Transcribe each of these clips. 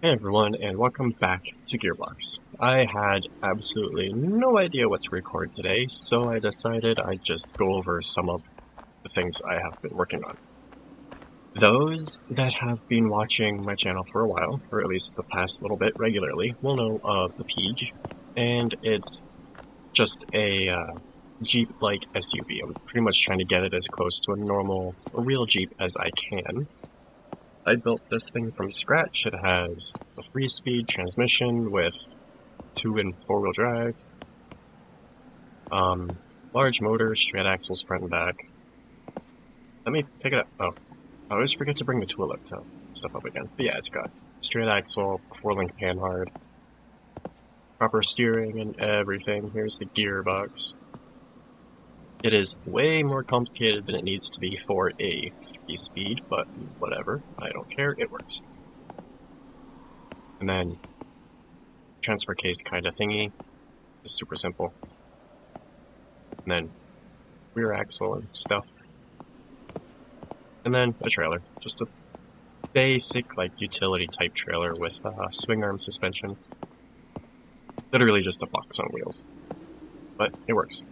Hey everyone, and welcome back to Gearbox. I had absolutely no idea what to record today, so I decided I'd just go over some of the things I have been working on. Those that have been watching my channel for a while, or at least the past little bit regularly, will know of the Peach, and it's just a Jeep-like SUV. I'm pretty much trying to get it as close to a real Jeep as I can. I built this thing from scratch. It has a 3-speed transmission with 2 and 4-wheel drive, large motor, straight axles front and back. Let me pick it up. Oh, I always forget to bring the tool up to stuff up again. But yeah, it's got straight axle, 4-link panhard, proper steering and everything. Here's the gearbox. It is way more complicated than it needs to be for a 3-speed, but whatever. I don't care, it works. And then transfer case kind of thingy. It's super simple. And then rear axle and stuff. And then a trailer. Just a basic, like, utility type trailer with swing arm suspension. Literally just a box on wheels. But it works.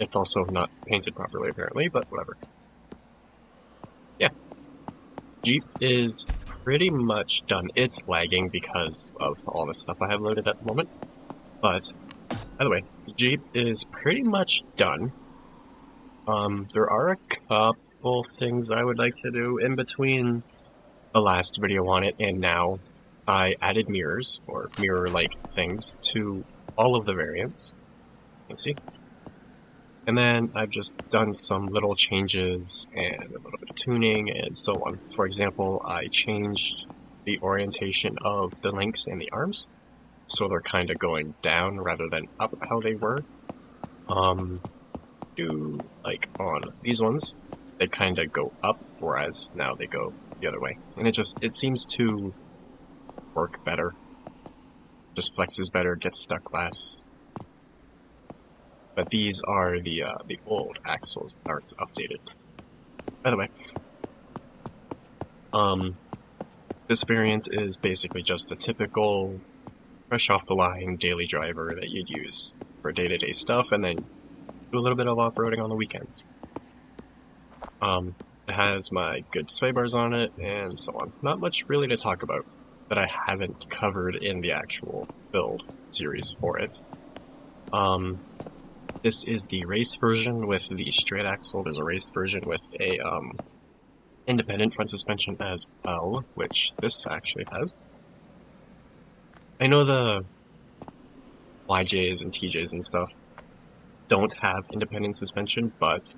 It's also not painted properly, apparently, but whatever. Yeah. Jeep is pretty much done. It's lagging because of all the stuff I have loaded at the moment. But, by the way, the Jeep is pretty much done. There are a couple things I would like to do in between the last video on it and now. I added mirrors, or mirror-like things, to all of the variants. Let's see. And then I've just done some little changes and a little bit of tuning and so on. For example, I changed the orientation of the links and the arms, so they're kind of going down rather than up how they were. Like on these ones, they kind of go up, whereas now they go the other way. And it seems to work better. Just flexes better, gets stuck less. But these are the old axles that aren't updated. By the way, this variant is basically just a typical fresh off the line daily driver that you'd use for day-to-day stuff, and then do a little bit of off-roading on the weekends. It has my good sway bars on it, and so on. Not much really to talk about that I haven't covered in the actual build series for it. This is the race version with the straight axle. There's a race version with a independent front suspension as well, which this actually has. I know the YJs and TJs and stuff don't have independent suspension, but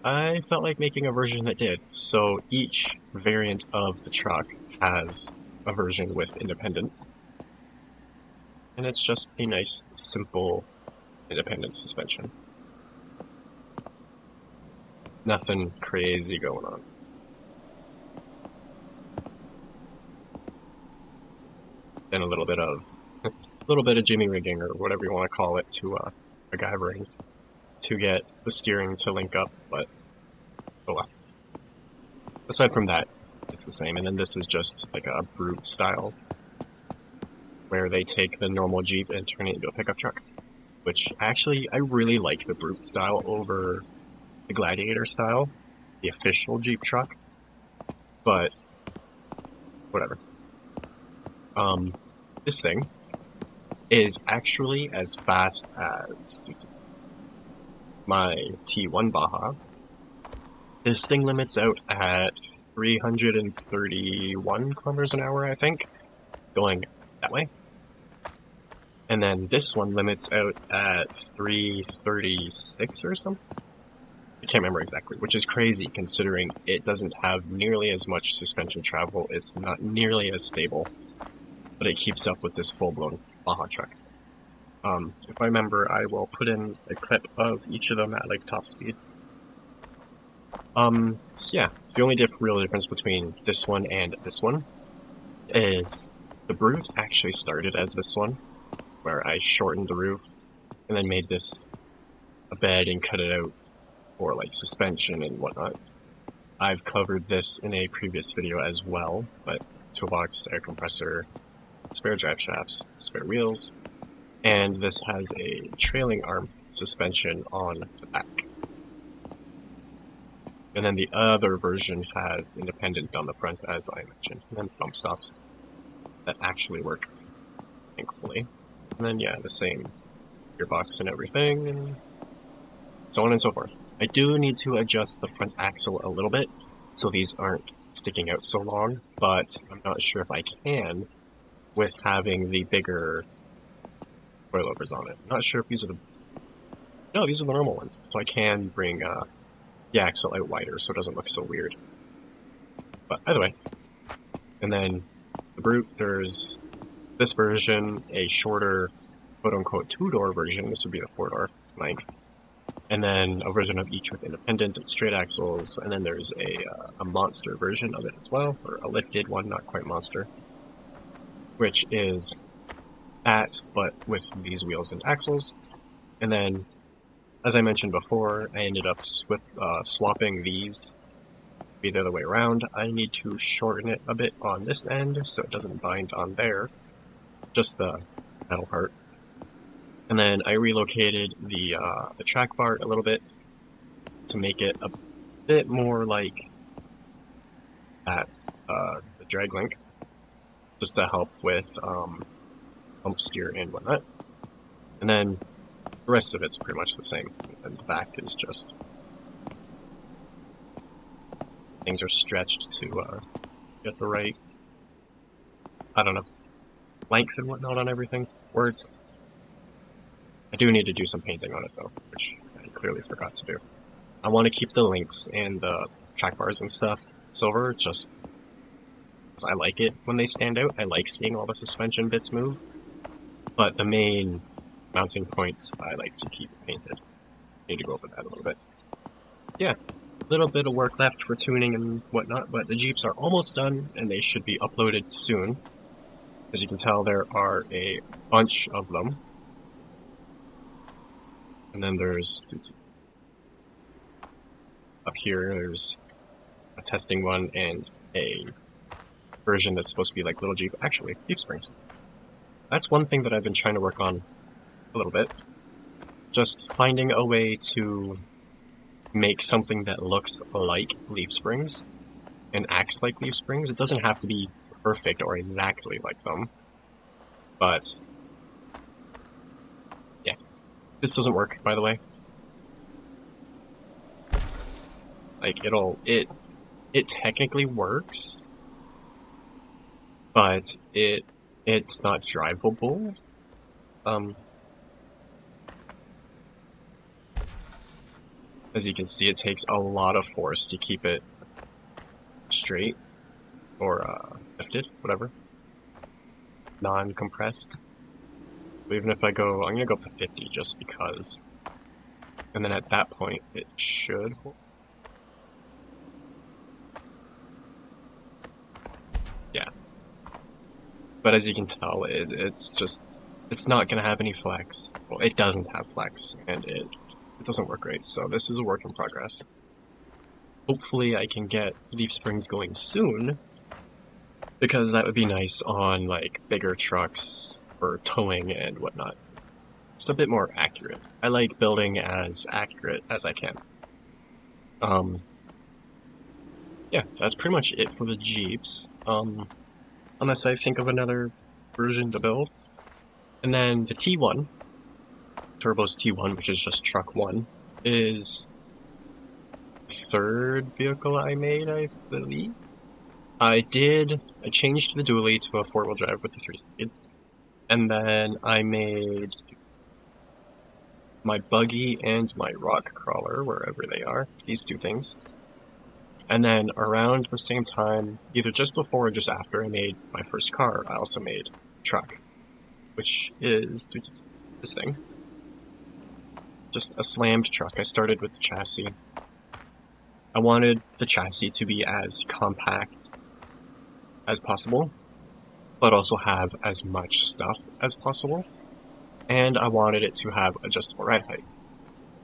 I felt like making a version that did. So each variant of the truck has a version with independent. And it's just a nice, simple independent suspension. Nothing crazy going on. And a little bit of jimmy rigging or whatever you want to call it to MacGyvering to get the steering to link up, but oh well. Aside from that, it's the same. And then this is just like a brute style where they take the normal Jeep and turn it into a pickup truck. Which, actually, I really like the Brute style over the Gladiator style, the official Jeep truck, but whatever. This thing is actually as fast as my T1 Baja. This thing limits out at 331 kilometers an hour, I think, going that way. And then this one limits out at 336 or something? I can't remember exactly, which is crazy considering it doesn't have nearly as much suspension travel. It's not nearly as stable, but it keeps up with this full-blown Baja truck. If I remember, I will put in a clip of each of them at like top speed. So yeah, the only real difference between this one and this one is the Brute actually started as this one, where I shortened the roof and then made this a bed and cut it out for like suspension and whatnot. I've covered this in a previous video as well, but toolbox, air compressor, spare drive shafts, spare wheels, and this has a trailing arm suspension on the back. And then the other version has independent on the front, as I mentioned, and then bump stops that actually work, thankfully. And then, yeah, the same gearbox and everything, and so on and so forth. I do need to adjust the front axle a little bit, so these aren't sticking out so long, but I'm not sure if I can with having the bigger coilovers on it. I'm not sure if these are the... No, these are the normal ones, so I can bring the axle out wider so it doesn't look so weird. But either way. And then the Brute, there's this version, a shorter, quote-unquote, two-door version. This would be the four-door length. And then a version of each with independent straight axles, and then there's a monster version of it as well, or a lifted one, not quite monster, which is that, but with these wheels and axles. And then, as I mentioned before, I ended up swapping these be the other way around. I need to shorten it a bit on this end so it doesn't bind on there, just the metal part. And then I relocated the track bar a little bit to make it a bit more like that, the drag link, just to help with bump steer and whatnot. And then the rest of it's pretty much the same, and the back is just... things are stretched to get the right, I don't know, length and whatnot on everything. Words. I do need to do some painting on it though, which I clearly forgot to do. I want to keep the links and the track bars and stuff silver, just because I like it when they stand out. I like seeing all the suspension bits move, but the main mounting points I like to keep painted. Need to go over that a little bit. Yeah, a little bit of work left for tuning and whatnot, but the Jeeps are almost done and they should be uploaded soon. As you can tell, there are a bunch of them. And then there's, up here, there's a testing one and a version that's supposed to be like little Jeep, actually, Jeep Springs. That's one thing that I've been trying to work on a little bit. Just finding a way to make something that looks like leaf springs and acts like leaf springs. It doesn't have to be perfect or exactly like them, but yeah. This doesn't work, by the way. Like, it technically works, but it's not drivable. As you can see, it takes a lot of force to keep it straight, or lifted, whatever. Non-compressed. But even if I go, I'm gonna go up to 50 just because. And then at that point, it should hold. Yeah. But as you can tell, it's not gonna have any flex. Well, it doesn't have flex, and it doesn't work great, so this is a work in progress. Hopefully I can get leaf springs going soon, because that would be nice on, like, bigger trucks for towing and whatnot. Just a bit more accurate. I like building as accurate as I can. Yeah, that's pretty much it for the Jeeps. Unless I think of another version to build. And then the T1, Turbo's T1, which is just truck 1, is the third vehicle I made, I believe. I changed the dually to a 4-wheel drive with the 3-speed, and then I made my buggy and my rock crawler, wherever they are, these two things. And then around the same time, either just before or just after I made my first car, I also made a truck, which is this thing. Just a slammed truck. I started with the chassis. I wanted the chassis to be as compact as possible, but also have as much stuff as possible. And I wanted it to have adjustable ride height,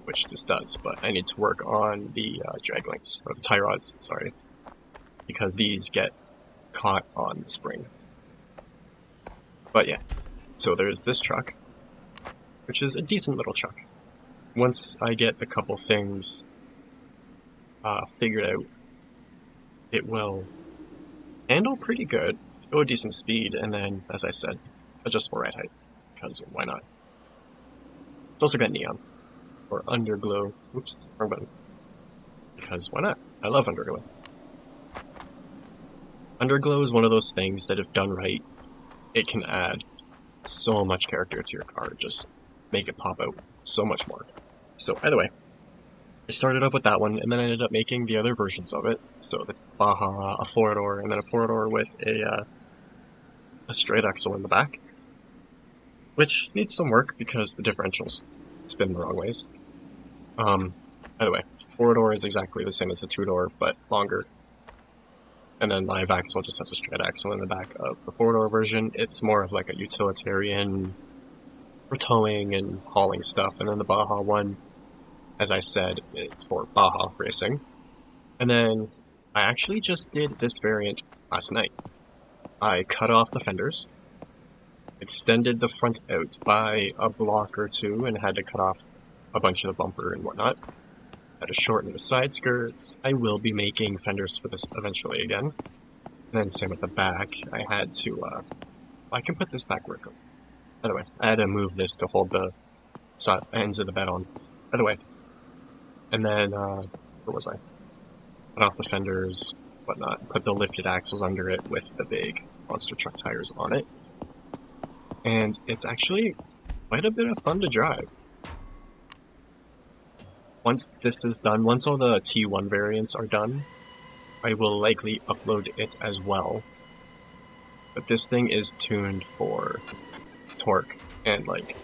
which this does, but I need to work on the drag links, or the tie rods, sorry, because these get caught on the spring. But yeah, so there's this truck, which is a decent little truck. Once I get the couple things figured out, it will handle pretty good, go a decent speed, and then, as I said, adjustable ride height, because why not? It's also got neon, or underglow, oops, wrong button, because why not? I love underglow. Underglow is one of those things that if done right, it can add so much character to your car, just make it pop out so much more. So either way, I started off with that one, and then I ended up making the other versions of it. So the Baja, a 4-door, and then a 4-door with a straight axle in the back, which needs some work because the differentials spin the wrong ways. Either way, 4-door is exactly the same as the 2-door, but longer. And then live axle just has a straight axle in the back of the 4-door version. It's more of like a utilitarian for towing and hauling stuff. And then the Baja one, as I said, it's for Baja racing. And then I actually just did this variant last night. I cut off the fenders, extended the front out by a block or two, and had to cut off a bunch of the bumper and whatnot. Had to shorten the side skirts. I will be making fenders for this eventually again. And then same with the back. I had to, I can put this back where it goes. By the way, I had to move this to hold the ends of the bed on. By the way. And then, where was I? Cut off the fenders, whatnot. Put the lifted axles under it with the big monster truck tires on it. And it's actually quite a bit of fun to drive. Once this is done, once all the T1 variants are done, I will likely upload it as well. But this thing is tuned for torque and like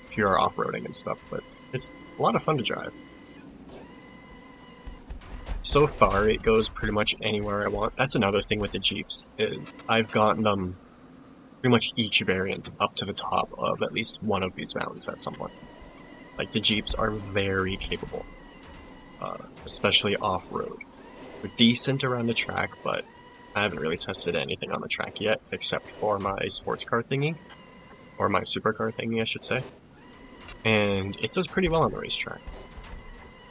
pure off-roading and stuff, but it's a lot of fun to drive. So far, it goes pretty much anywhere I want. That's another thing with the Jeeps, is I've gotten them pretty much each variant up to the top of at least one of these mountains at some point. Like, the Jeeps are very capable, especially off-road. They're decent around the track, but I haven't really tested anything on the track yet, except for my sports car thingy, or my supercar thingy, I should say. And it does pretty well on the racetrack.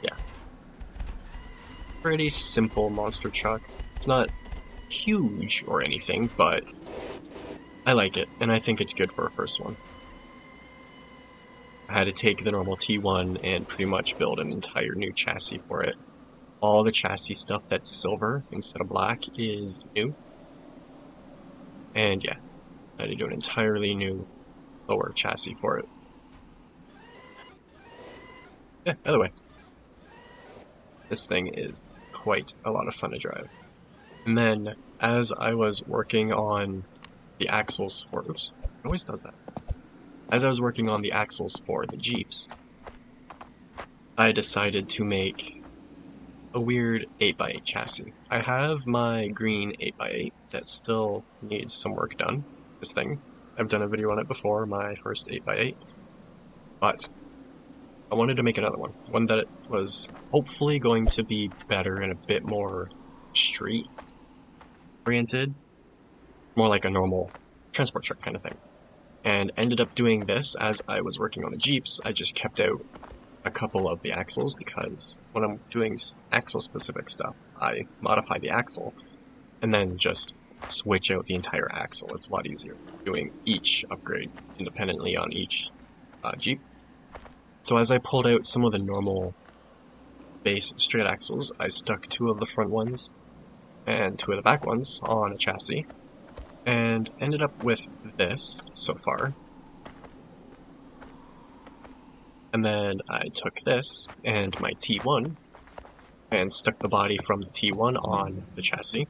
Yeah. Pretty simple monster truck. It's not huge or anything, but I like it, and I think it's good for a first one. I had to take the normal T1 and pretty much build an entire new chassis for it. All the chassis stuff that's silver instead of black is new. And yeah, I had to do an entirely new lower chassis for it. Yeah, by the way, this thing is quite a lot of fun to drive. And then, as I was working on the axles for... Oops, it always does that. As I was working on the axles for the Jeeps, I decided to make a weird 8x8 chassis. I have my green 8x8 that still needs some work done, this thing. I've done a video on it before, my first 8x8, but I wanted to make another one that was hopefully going to be better and a bit more street-oriented, more like a normal transport truck kind of thing. And ended up doing this as I was working on the Jeeps. I just kept out a couple of the axles because when I'm doing axle-specific stuff, I modify the axle and then just switch out the entire axle. It's a lot easier doing each upgrade independently on each Jeep. So as I pulled out some of the normal base straight axles, I stuck 2 of the front ones and 2 of the back ones on a chassis, and ended up with this so far. And then I took this and my T1 and stuck the body from the T1 on the chassis.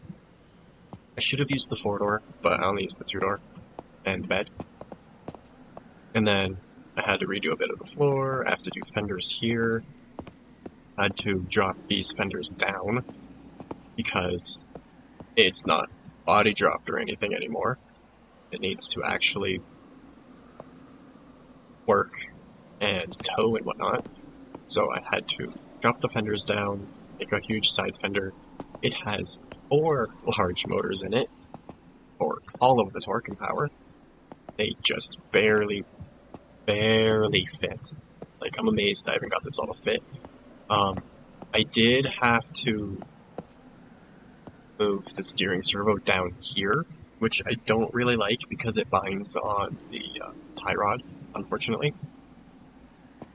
I should have used the 4-door, but I only used the 2-door and the bed. And then I had to redo a bit of the floor. I have to do fenders here. I had to drop these fenders down because it's not body dropped or anything anymore. It needs to actually work and tow and whatnot. So I had to drop the fenders down, make a huge side fender. It has 4 large motors in it, all of the torque and power. They just barely fit. Like, I'm amazed I even got this all to fit. I did have to move the steering servo down here, which I don't really like because it binds on the tie rod, unfortunately.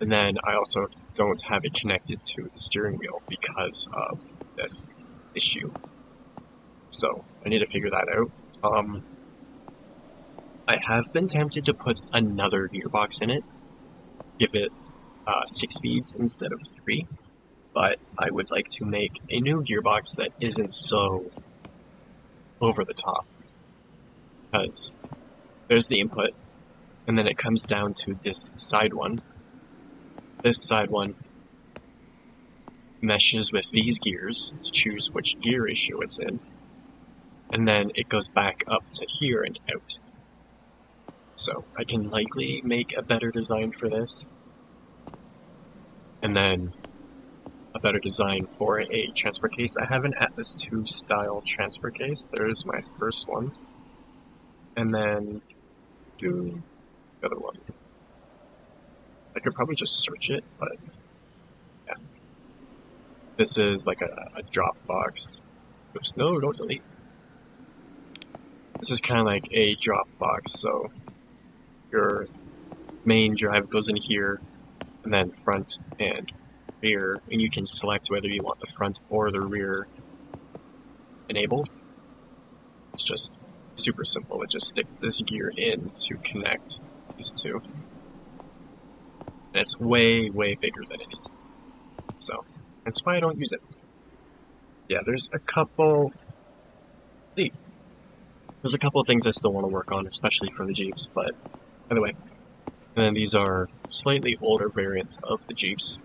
And then I also don't have it connected to the steering wheel because of this issue. So I need to figure that out. I have been tempted to put another gearbox in it, give it 6 speeds instead of 3, but I would like to make a new gearbox that isn't so over the top. Because there's the input, and then it comes down to this side one. This side one meshes with these gears to choose which gear ratio it's in, and then it goes back up to here and out. So I can likely make a better design for this, and then a better design for a transfer case. I have an Atlas 2 style transfer case. There's my first one. And then do the other one. I could probably just search it, but yeah. This is like a drop box. Oops, no, don't delete. This is kind of like a drop box, so your main drive goes in here, and then front and rear, and you can select whether you want the front or the rear enabled. It's just super simple. It just sticks this gear in to connect these two. And it's way, way bigger than it is. So, that's why I don't use it. Yeah, there's a couple things I still want to work on, especially for the Jeeps, but anyway. And then these are slightly older variants of the Jeeps.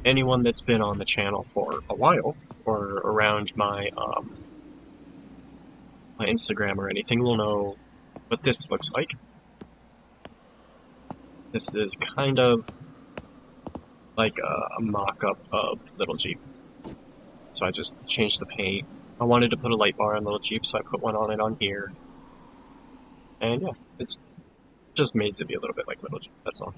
Anyone that's been on the channel for a while, or around my my Instagram or anything, will know what this looks like. This is kind of like a mock-up of Little Jeep. So I just changed the paint. I wanted to put a light bar on Little Jeep, so I put one on it on here. And yeah, it's just made to be a little bit like Little Jeep, that's all.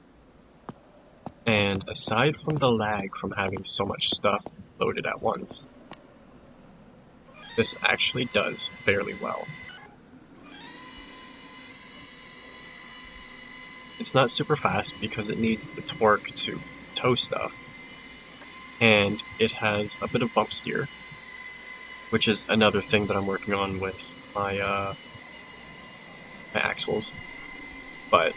And aside from the lag from having so much stuff loaded at once, this actually does fairly well. It's not super fast because it needs the torque to tow stuff, and it has a bit of bump steer, which is another thing that I'm working on with my my axles. But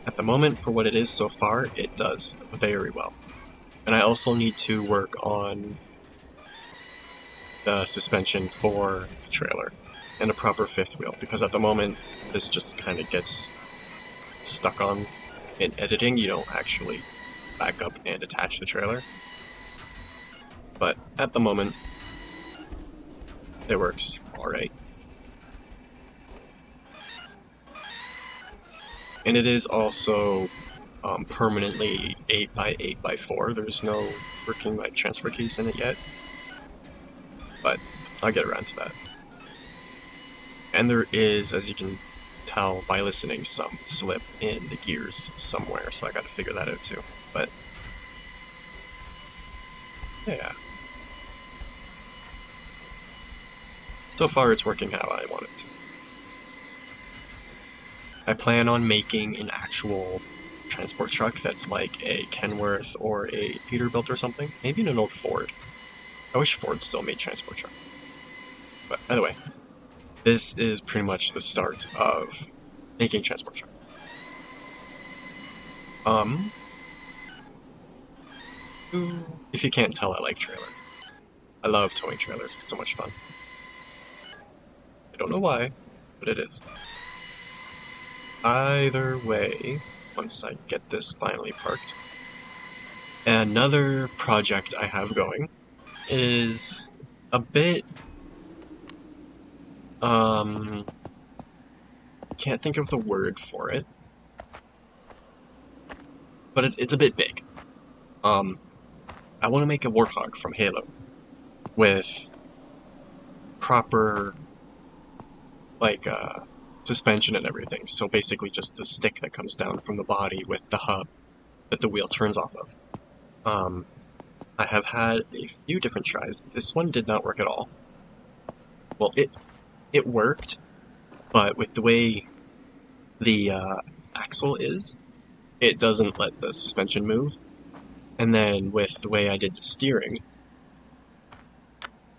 at the moment, for what it is so far, it does very well. And I also need to work on the suspension for the trailer and a proper fifth wheel, because at the moment this just kind of gets stuck on in editing. You don't actually back up and attach the trailer. But at the moment, it works alright. And it is also permanently 8x8x4. There's no working like transfer case in it yet, but I'll get around to that. And there is, as you can tell by listening, some slip in the gears somewhere, so I gotta figure that out too. But yeah, so far it's working how I want it to. I plan on making an actual transport truck that's like a Kenworth or a Peterbilt or something. Maybe an old Ford. I wish Ford still made transport truck. But anyway, this is pretty much the start of making transport truck. If you can't tell, I like trailer. I love towing trailers. It's so much fun. I don't know why, but it is. Either way, once I get this finally parked, another project I have going is a bit, can't think of the word for it, but it's a bit big. I want to make a Warthog from Halo with proper like suspension and everything. So basically just the stick that comes down from the body with the hub that the wheel turns off of. I have had a few different tries. This one did not work at all. Well, it worked, but with the way the axle is, it doesn't let the suspension move. And then with the way I did the steering,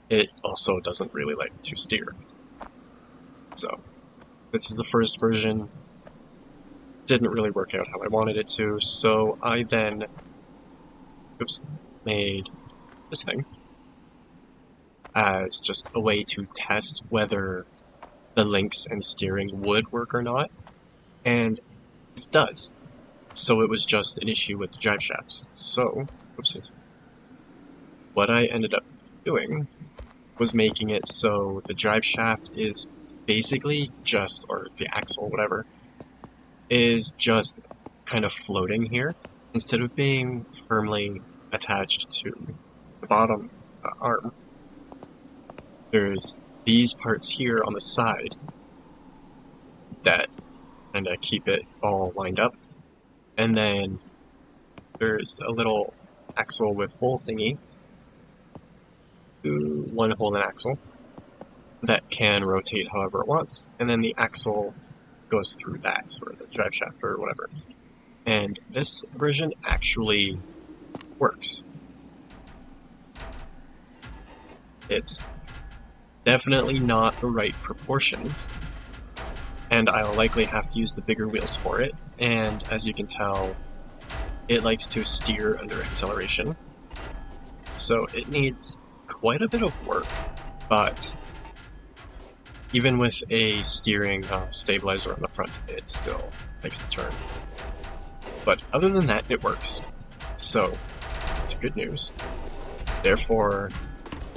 it also doesn't really like to steer. So, this is the first version. Didn't really work out how I wanted it to, so I then made this thing as just a way to test whether the links and steering would work or not, and it does. So it was just an issue with the drive shafts. So, oopsies. What I ended up doing was making it so the drive shaft is basically just, or the axle, whatever, is just kind of floating here, instead of being firmly attached to the bottom arm. There's these parts here on the side that kind of keep it all lined up. And then there's a little axle with hole thingy, one hole in an axle, that can rotate however it wants, and then the axle goes through that, or the drive shaft or whatever. And this version actually works. It's definitely not the right proportions, and I'll likely have to use the bigger wheels for it, and as you can tell, it likes to steer under acceleration, so it needs quite a bit of work, but even with a steering stabilizer on the front, it still likes to turn. But other than that, it works, so it's good news. Therefore,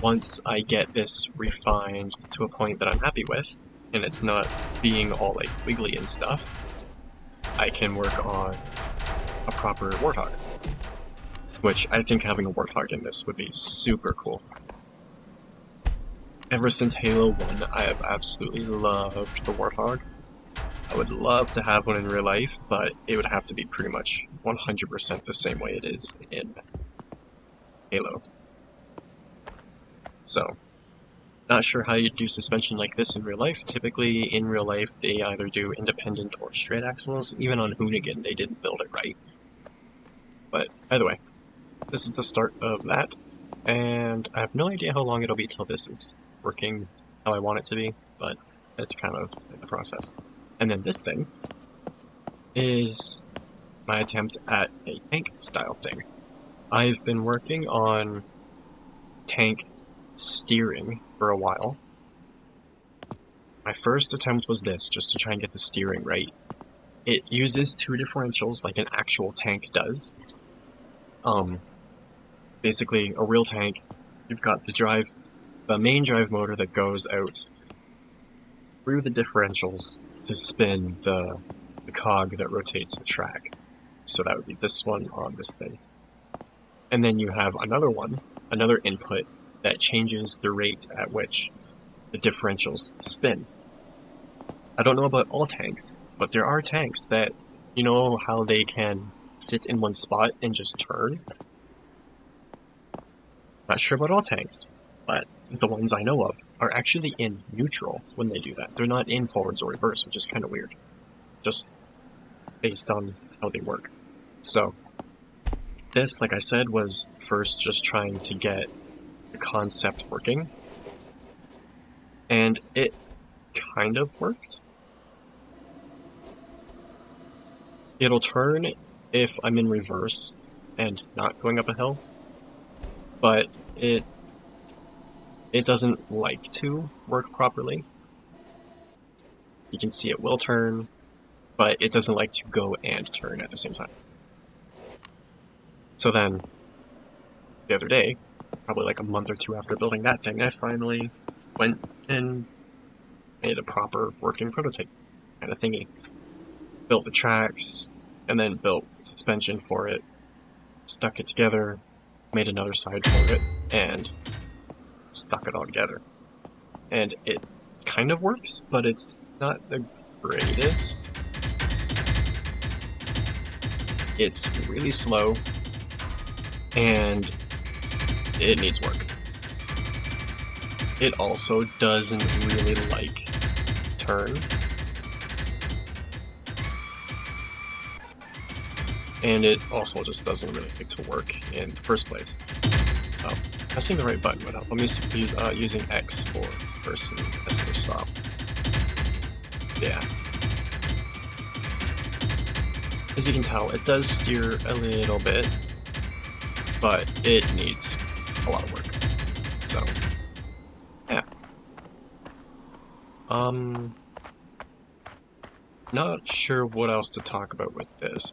once I get this refined to a point that I'm happy with, and it's not being all like wiggly and stuff, I can work on a proper Warthog. Which I think having a Warthog in this would be super cool. Ever since Halo 1, I have absolutely loved the Warthog. I would love to have one in real life, but it would have to be pretty much 100% the same way it is in Halo. So, not sure how you'd do suspension like this in real life. Typically, in real life, they either do independent or straight axles. Even on Hoonigan, they didn't build it right. But either way, this is the start of that, and I have no idea how long it'll be till this is working how I want it to be, but it's kind of in the process. And then this thing is my attempt at a tank style thing. I've been working on tank steering for a while. My first attempt was this, just to try and get the steering right. It uses two differentials like an actual tank does. Basically, a real tank, you've got the main drive motor that goes out through the differentials to spin the cog that rotates the track. So that would be this one on this thing. And then you have another input that changes the rate at which the differentials spin. I don't know about all tanks, but there are tanks that, you know how they can sit in one spot and just turn? Not sure about all tanks, but the ones I know of are actually in neutral when they do that. They're not in forwards or reverse, which is kind of weird, just based on how they work. So, this, like I said, was first just trying to get the concept working, and it kind of worked. It'll turn if I'm in reverse and not going up a hill, but it doesn't like to work properly. You can see it will turn, but it doesn't like to go and turn at the same time. So then, the other day, probably like a month or two after building that thing, I finally went and made a proper working prototype kind of thingy. Built the tracks, and then built suspension for it, stuck it together, made another side for it, and stuck it all together. And it kind of works, but it's not the greatest. It's really slow, and it needs work. It also doesn't really like turn. And it also just doesn't really like to work in the first place. Oh, pressing the right button would help. Let me see, using X for first and S for stop. Yeah. As you can tell, it does steer a little bit, but it needs a lot of work. So, yeah. Not sure what else to talk about with this.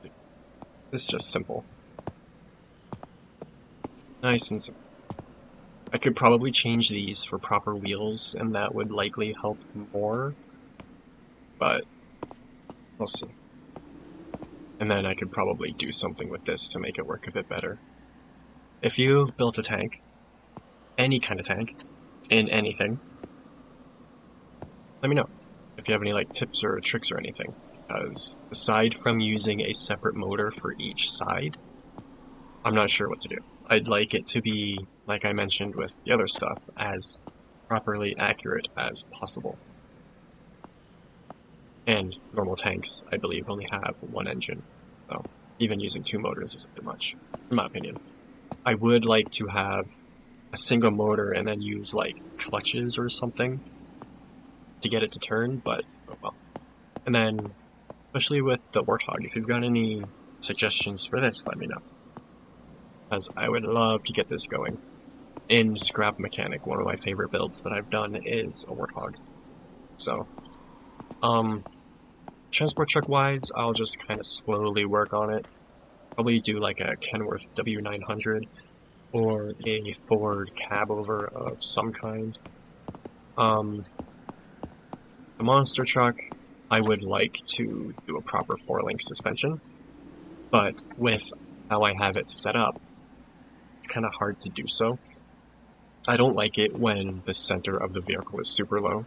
It's just simple. Nice and simple. I could probably change these for proper wheels, and that would likely help more, but we'll see. And then I could probably do something with this to make it work a bit better. If you've built a tank, any kind of tank, in anything, let me know if you have any like tips or tricks or anything, because aside from using a separate motor for each side, I'm not sure what to do. I'd like it to be, like I mentioned with the other stuff, as properly accurate as possible. And normal tanks, I believe, only have one engine, so even using two motors is a bit much, in my opinion. I would like to have a single motor and then use like clutches or something to get it to turn, but oh well. And then, especially with the Warthog, if you've got any suggestions for this, let me know, because I would love to get this going. In Scrap Mechanic, one of my favorite builds that I've done is a Warthog. So, transport truck wise, I'll just kind of slowly work on it. Probably do like a Kenworth W900 or a Ford cabover of some kind. The monster truck, I would like to do a proper 4-link suspension, but with how I have it set up, it's kind of hard to do so. I don't like it when the center of the vehicle is super low.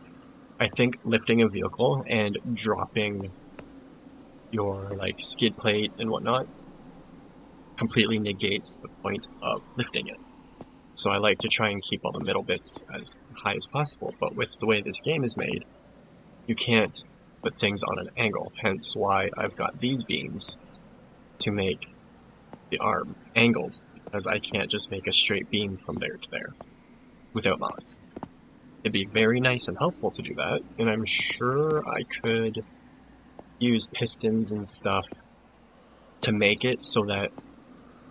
I think lifting a vehicle and dropping your like skid plate and whatnot completely negates the point of lifting it. So I like to try and keep all the middle bits as high as possible, but with the way this game is made, you can't put things on an angle, hence why I've got these beams to make the arm angled, because I can't just make a straight beam from there to there without mods. It'd be very nice and helpful to do that, and I'm sure I could use pistons and stuff to make it so that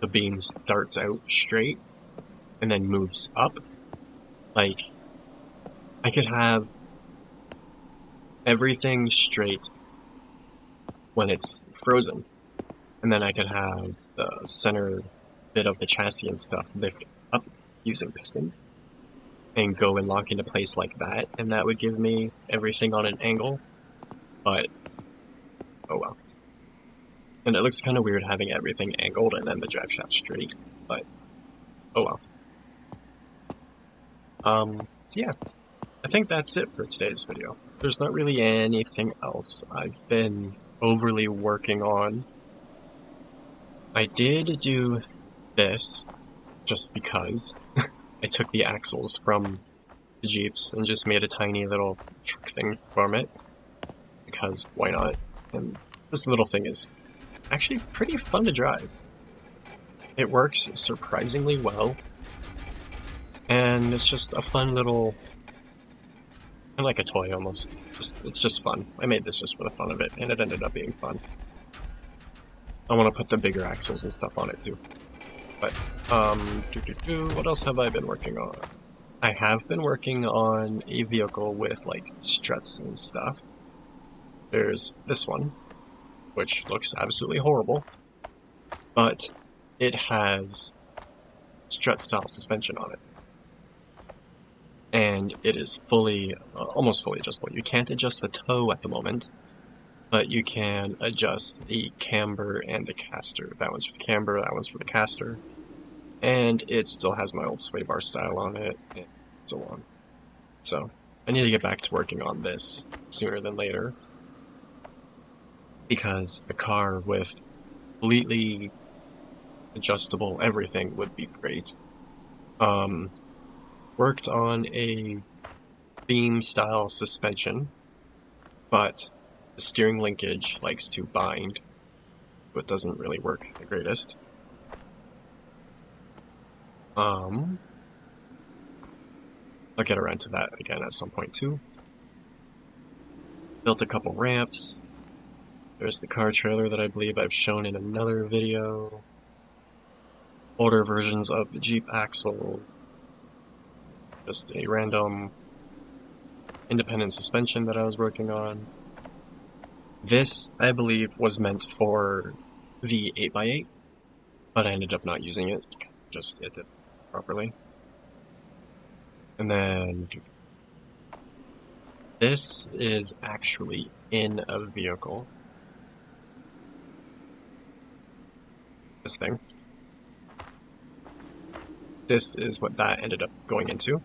the beam starts out straight and then moves up. Like, I could have everything straight when it's frozen, and then I could have the center bit of the chassis and stuff lift up using pistons and go and lock into place like that, and that would give me everything on an angle, but oh well. And it looks kind of weird having everything angled and then the drive shaft straight, but oh well. So yeah, I think that's it for today's video. There's not really anything else I've been overly working on. I did do this just because I took the axles from the Jeeps and just made a tiny little truck thing from it, because why not? And this little thing is actually pretty fun to drive. It works surprisingly well, and it's just a fun little, kind of like a toy almost. It's just fun. I made this just for the fun of it, and it ended up being fun. I want to put the bigger axles and stuff on it too. But, what else have I been working on? I have been working on a vehicle with, like, struts and stuff. There's this one, which looks absolutely horrible, but it has strut-style suspension on it. And it is fully, almost fully adjustable. You can't adjust the toe at the moment, but you can adjust the camber and the caster. That one's for the camber, that one's for the caster. And it still has my old sway bar style on it, and so on. So, I need to get back to working on this sooner than later, because a car with completely adjustable everything would be great. Worked on a beam style suspension, but the steering linkage likes to bind, so it doesn't really work the greatest. I'll get around to that again at some point too. Built a couple ramps. There's the car trailer that I believe I've shown in another video. Older versions of the Jeep axle. Just a random independent suspension that I was working on. This, I believe, was meant for the 8x8, but I ended up not using it. Just it did properly. And then this is actually in a vehicle. This thing. This is what that ended up going into.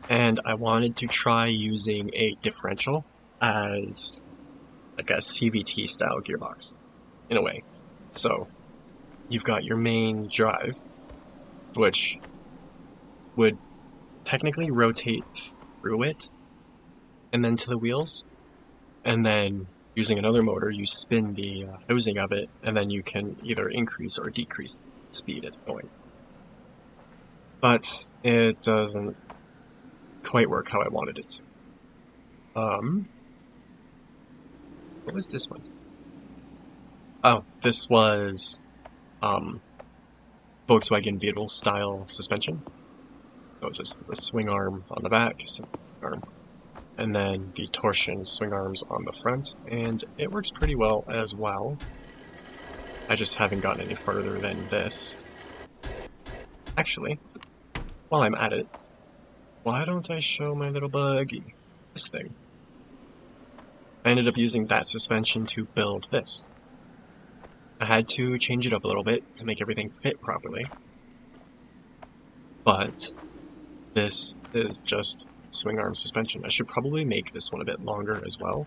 And I wanted to try using a differential as like a CVT style gearbox, in a way. So you've got your main drive, which would technically rotate through it and then to the wheels, and then using another motor you spin the housing of it, and then you can either increase or decrease the speed it's going. But it doesn't quite work how I wanted it to. What was this one? Oh, this was Volkswagen Beetle style suspension. So just a swing arm on the back, arm, and then the torsion swing arms on the front, and it works pretty well as well. I just haven't gotten any further than this. Actually, while I'm at it, why don't I show my little buggy? This thing. I ended up using that suspension to build this. I had to change it up a little bit to make everything fit properly. But this is just swing arm suspension. I should probably make this one a bit longer as well.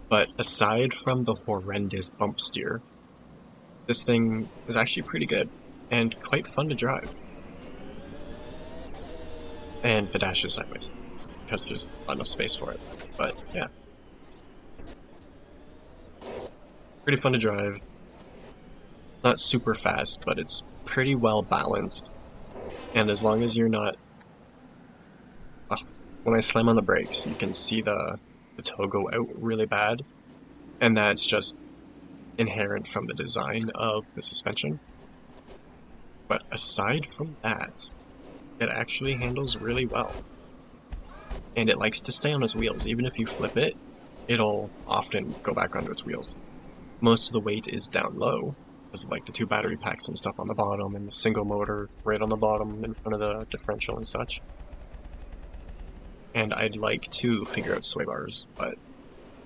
But aside from the horrendous bump steer, this thing is actually pretty good and quite fun to drive. And the dash is sideways, because there's not enough space for it. But yeah. Pretty fun to drive. Not super fast, but it's pretty well balanced. And as long as you're not... when I slam on the brakes, you can see the toe go out really bad. And that's just inherent from the design of the suspension. But aside from that, it actually handles really well. And it likes to stay on its wheels. Even if you flip it, it'll often go back onto its wheels. Most of the weight is down low, because of like the 2 battery packs and stuff on the bottom, and the single motor right on the bottom in front of the differential and such. And I'd like to figure out sway bars, but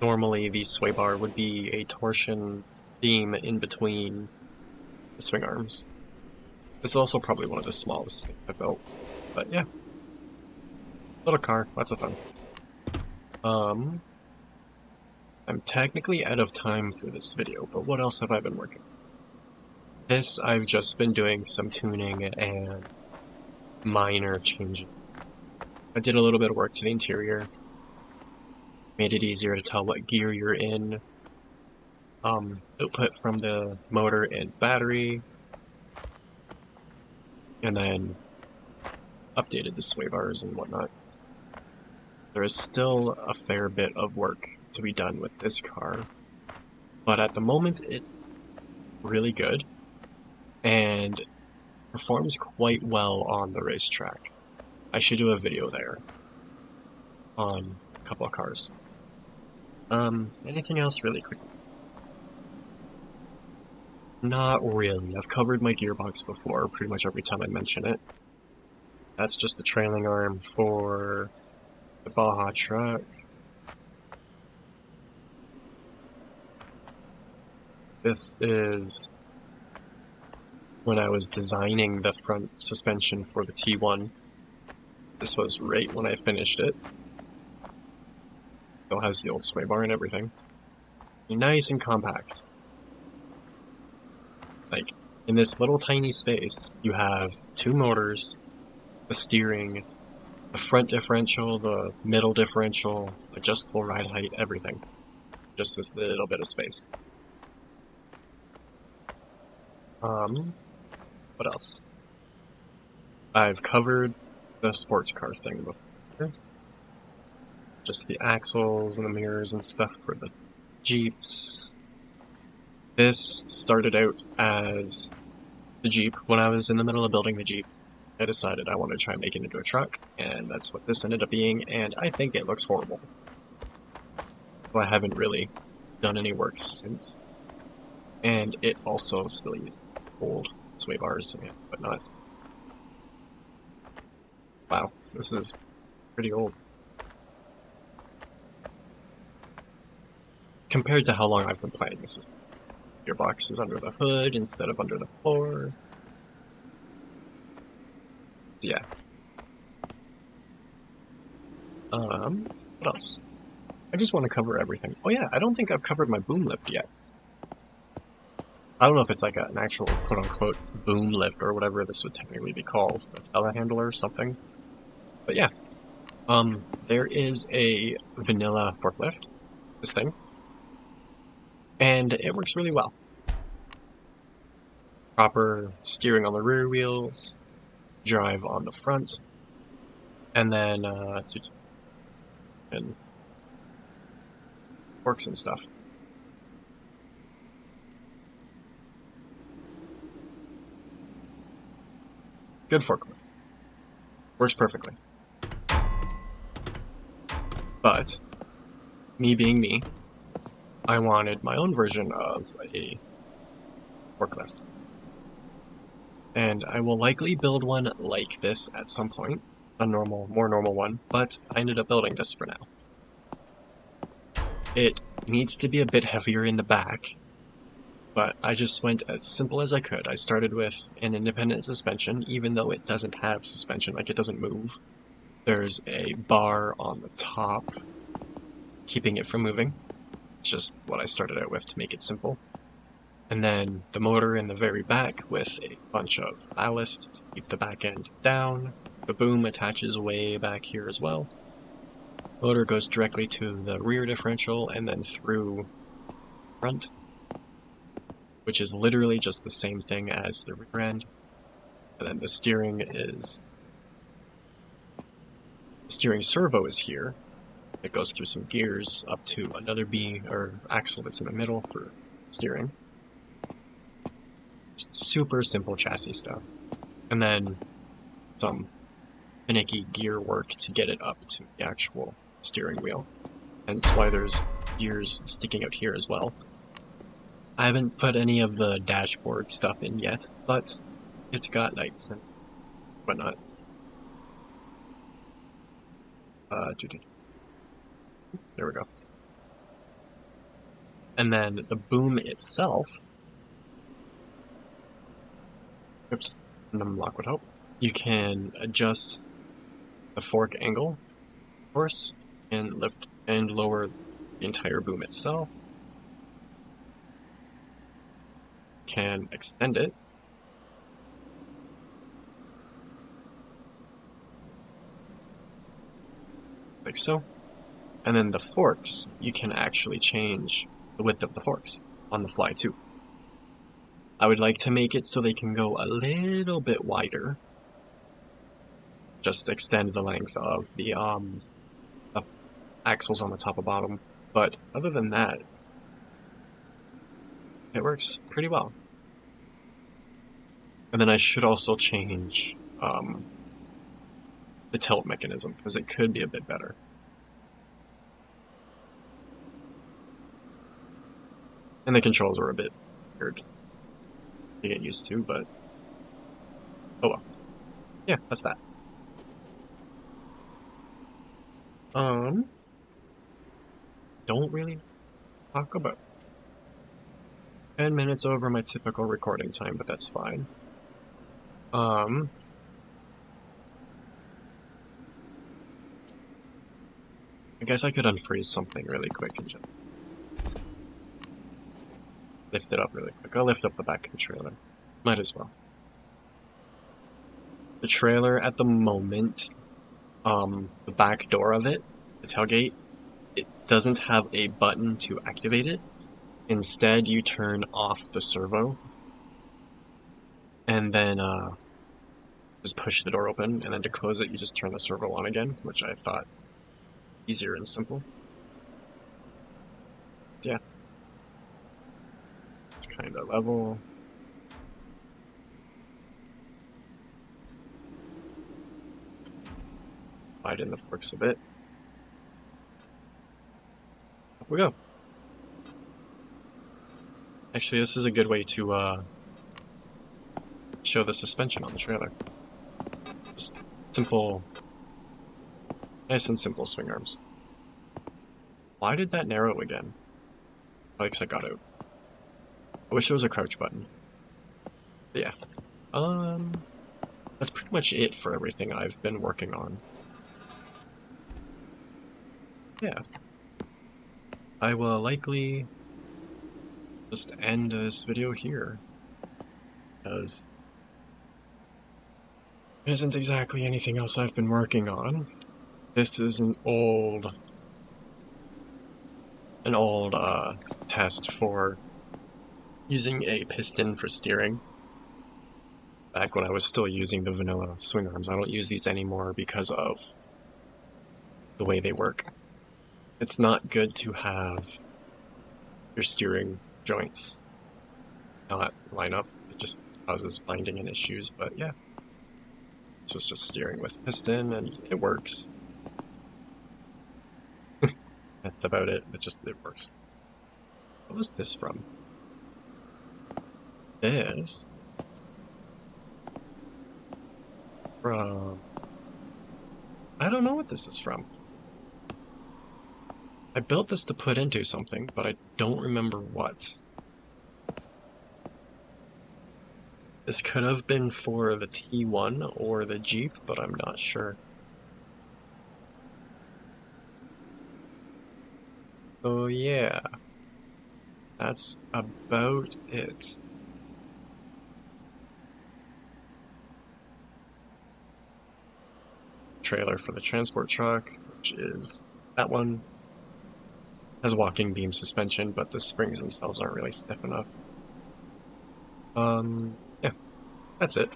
normally the sway bar would be a torsion beam in between the swing arms. This is also probably one of the smallest things I've built, but yeah. Little car, lots of fun. I'm technically out of time for this video, but what else have I been working on? This, I've just been doing some tuning and minor changing. I did a little bit of work to the interior, made it easier to tell what gear you're in, output from the motor and battery, and then updated the sway bars and whatnot. There is still a fair bit of work to be done with this car, but at the moment it's really good and performs quite well on the racetrack. I should do a video there on a couple of cars. Anything else really quick? Not really. I've covered my gearbox before pretty much every time I mention it. That's just the trailing arm for the Baja truck. This is when I was designing the front suspension for the T1. This was right when I finished it. Still has the old sway bar and everything. Nice and compact. Like, in this little tiny space, you have two motors, the steering, the front differential, the middle differential, adjustable ride height, everything. Just this little bit of space. What else? I've covered the sports car thing before. Just the axles and the mirrors and stuff for the Jeeps. This started out as the Jeep. When I was in the middle of building the Jeep, I decided I wanted to try and make it into a truck, and that's what this ended up being, and I think it looks horrible. So I haven't really done any work since. And it also still uses old sway bars and whatnot. Wow, this is pretty old. Compared to how long I've been playing, this is gearbox is under the hood instead of under the floor. Yeah. What else? I just want to cover everything. Oh yeah, I don't think I've covered my boom lift yet. I don't know if it's like an actual quote-unquote boom lift or whatever this would technically be called, a telehandler or something. But yeah, there is a vanilla forklift, this thing, and it works really well. Proper steering on the rear wheels, drive on the front, and then and forks and stuff. Good forklift. Works perfectly. But, me being me, I wanted my own version of a forklift. And I will likely build one like this at some point, a more normal one, but I ended up building this for now. It needs to be a bit heavier in the back, but I just went as simple as I could. I started with an independent suspension, even though it doesn't have suspension, like it doesn't move. There's a bar on the top, keeping it from moving. It's just what I started out with to make it simple. And then the motor in the very back with a bunch of ballast to keep the back end down. The boom attaches way back here as well. Motor goes directly to the rear differential and then through front, which is literally just the same thing as the rear end. And then the steering servo is here. It goes through some gears up to another axle that's in the middle for steering. Just super simple chassis stuff. And then some finicky gear work to get it up to the actual steering wheel. Hence why there's gears sticking out here as well. I haven't put any of the dashboard stuff in yet, but it's got lights and whatnot. There we go. And then the boom itself. Oops, N.M would help. You can adjust the fork angle, of course, and lift and lower the entire boom itself. Can extend it. Like so. And then the forks, you can actually change the width of the forks on the fly too. I would like to make it so they can go a little bit wider. Just extend the length of the axles on the top and bottom. But other than that, it works pretty well. And then I should also change the tilt mechanism, because it could be a bit better. And the controls are a bit weird to get used to, but oh well. Yeah, that's that. Don't really talk about 10 minutes over my typical recording time, but that's fine. I guess I could unfreeze something really quick and just lift it up really quick. I'll lift up the back of the trailer. Might as well. The trailer at the moment, the back door of it, the tailgate, it doesn't have a button to activate it. Instead, you turn off the servo and then just push the door open, and then to close it, you just turn the servo on again, which I thought easier and simple. Yeah. It's kind of level. Widen the forks a bit. Up we go. Actually, this is a good way to show the suspension on the trailer. Just simple, nice and simple swing arms. Why did that narrow again? Oh, because I got out. I wish there was a crouch button. But yeah. That's pretty much it for everything I've been working on. Yeah. I will likely just end this video here, because there isn't exactly anything else I've been working on. This is an old test for using a piston for steering. Back when I was still using the vanilla swing arms. I don't use these anymore because of the way they work. It's not good to have your steering joints not line up. It just causes binding and issues, but yeah. So it's just steering with piston and it works. That's about it. It works. What was this from? This from... I don't know what this is from. I built this to put into something, but I don't remember what. This could have been for the T1 or the Jeep, but I'm not sure. So yeah, that's about it. Trailer for the transport truck, which is that one. Has walking beam suspension, but the springs themselves aren't really stiff enough. Yeah, that's it.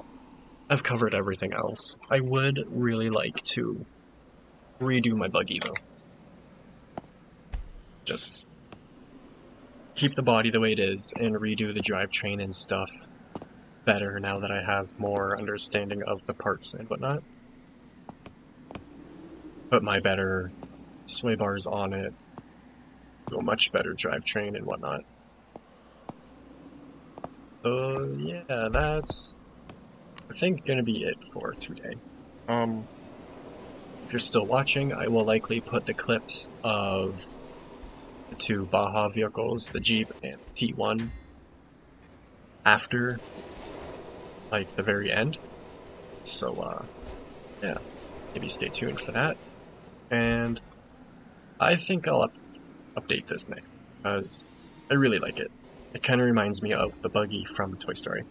I've covered everything else. I would really like to redo my buggy though. Just keep the body the way it is and redo the drivetrain and stuff better now that I have more understanding of the parts and whatnot. Put my better sway bars on it. A much better drivetrain and whatnot. So yeah, that's I think gonna be it for today. If you're still watching, I will likely put the clips of the two Baja vehicles, the Jeep and the T1, after like the very end. So yeah, maybe stay tuned for that. And I think I'll update this next, because I really like it. It kind of reminds me of the buggy from Toy Story.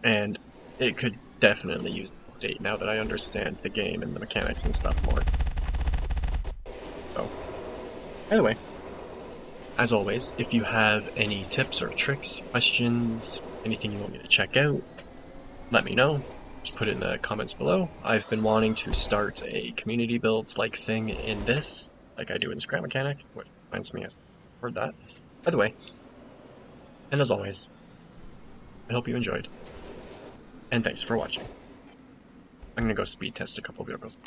And it could definitely use an update now that I understand the game and the mechanics and stuff more. So, anyway, as always, if you have any tips or tricks, questions, anything you want me to check out, let me know. Just put it in the comments below. I've been wanting to start a community builds like thing in this, like I do in Scrap Mechanic, which reminds me I heard that. By the way, and as always, I hope you enjoyed, and thanks for watching. I'm gonna go speed test a couple vehicles.